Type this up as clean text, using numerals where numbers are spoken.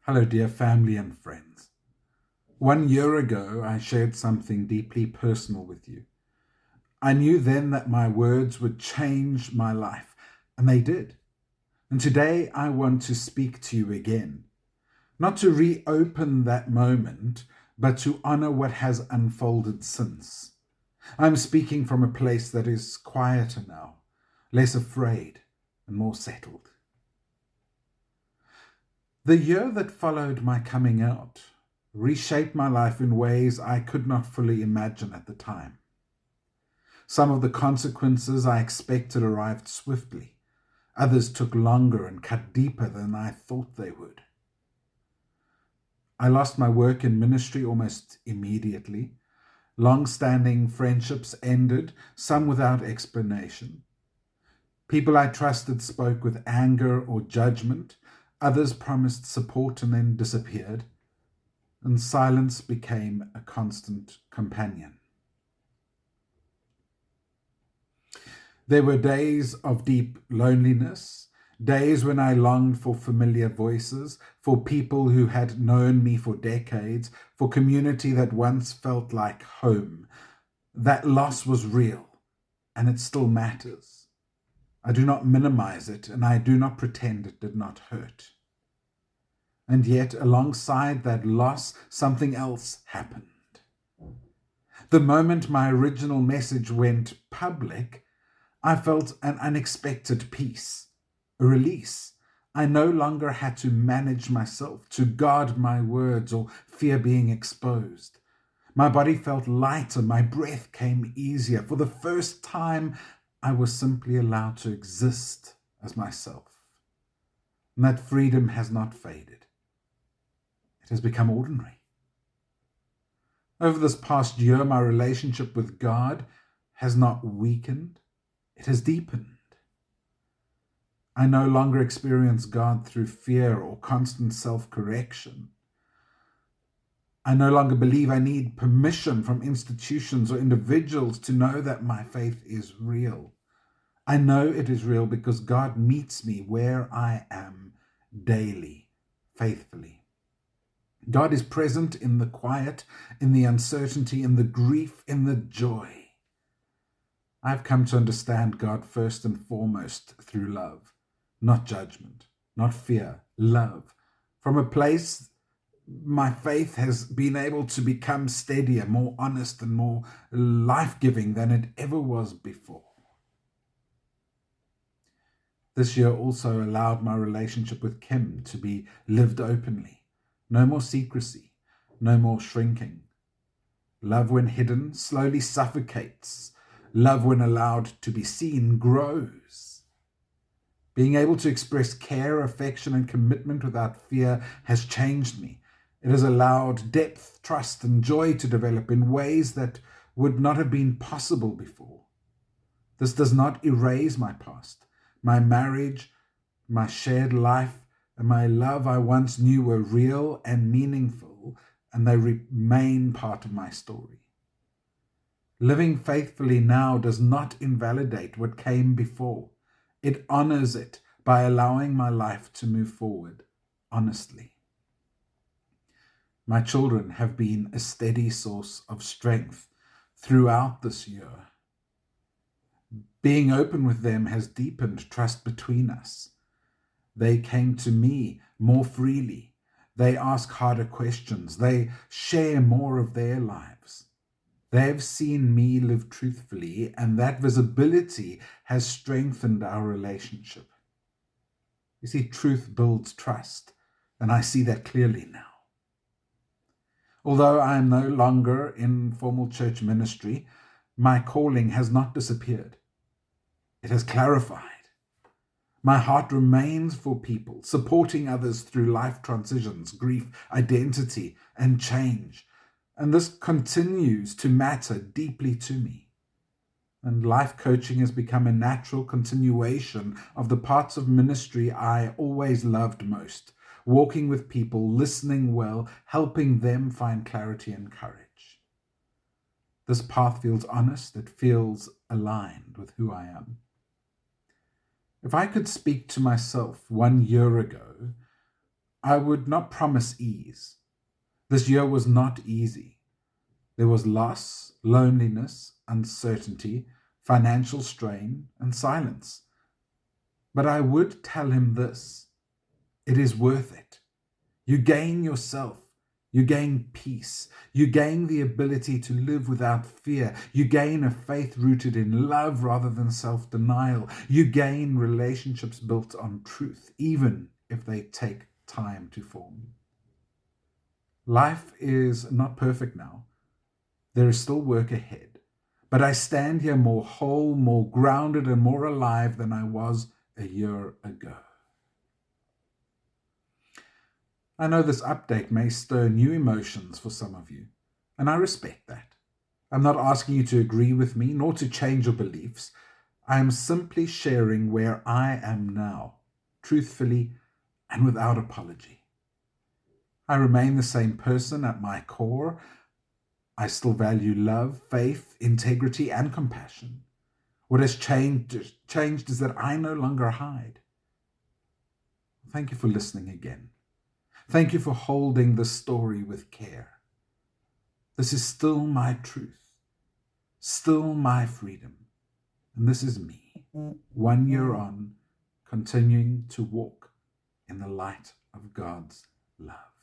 Hello, dear family and friends. 1 year ago, I shared something deeply personal with you. I knew then that my words would change my life, and they did. And today, I want to speak to you again, not to reopen that moment, but to honor what has unfolded since. I'm speaking from a place that is quieter now, less afraid, and more settled. The year that followed my coming out reshaped my life in ways I could not fully imagine at the time. Some of the consequences I expected arrived swiftly. Others took longer and cut deeper than I thought they would. I lost my work in ministry almost immediately. Long-standing friendships ended, some without explanation. People I trusted spoke with anger or judgment. Others promised support and then disappeared. And silence became a constant companion. There were days of deep loneliness, days when I longed for familiar voices, for people who had known me for decades, for community that once felt like home. That loss was real, and it still matters. I do not minimize it, and I do not pretend it did not hurt. And yet, alongside that loss, something else happened. The moment my original message went public, I felt an unexpected peace, a release. I no longer had to manage myself, to guard my words or fear being exposed. My body felt lighter, my breath came easier. For the first time, I was simply allowed to exist as myself. And that freedom has not faded. It has become ordinary. Over this past year, my relationship with God has not weakened. It has deepened. I no longer experience God through fear or constant self-correction. I no longer believe I need permission from institutions or individuals to know that my faith is real. I know it is real because God meets me where I am daily, faithfully. God is present in the quiet, in the uncertainty, in the grief, in the joy. I've come to understand God first and foremost through love, not judgment, not fear, love. From a place, my faith has been able to become steadier, more honest, and more life-giving than it ever was before. This year also allowed my relationship with Kim to be lived openly. No more secrecy, no more shrinking. Love, when hidden, slowly suffocates. Love, when allowed to be seen, grows. Being able to express care, affection, and commitment without fear has changed me. It has allowed depth, trust, and joy to develop in ways that would not have been possible before. This does not erase my past. My marriage, my shared life, and my love I once knew were real and meaningful, and they remain part of my story. Living faithfully now does not invalidate what came before. It honors it by allowing my life to move forward honestly. My children have been a steady source of strength throughout this year. Being open with them has deepened trust between us. They came to me more freely. They ask harder questions. They share more of their lives. They have seen me live truthfully, and that visibility has strengthened our relationship. You see, truth builds trust, and I see that clearly now. Although I am no longer in formal church ministry, my calling has not disappeared. It has clarified. My heart remains for people, supporting others through life transitions, grief, identity, and change. And this continues to matter deeply to me. And life coaching has become a natural continuation of the parts of ministry I always loved most. Walking with people, listening well, helping them find clarity and courage. This path feels honest, it feels aligned with who I am. If I could speak to myself 1 year ago, I would not promise ease. This year was not easy. There was loss, loneliness, uncertainty, financial strain, and silence. But I would tell him this: it is worth it. You gain yourself. You gain peace. You gain the ability to live without fear. You gain a faith rooted in love rather than self-denial. You gain relationships built on truth, even if they take time to form. Life is not perfect now. There is still work ahead. But I stand here more whole, more grounded, and more alive than I was a year ago. I know this update may stir new emotions for some of you, and I respect that. I'm not asking you to agree with me, nor to change your beliefs. I am simply sharing where I am now, truthfully and without apology. I remain the same person at my core. I still value love, faith, integrity, and compassion. What has changed is that I no longer hide. Thank you for listening again. Thank you for holding this story with care. This is still my truth, still my freedom. And this is me, 1 year on, continuing to walk in the light of God's love.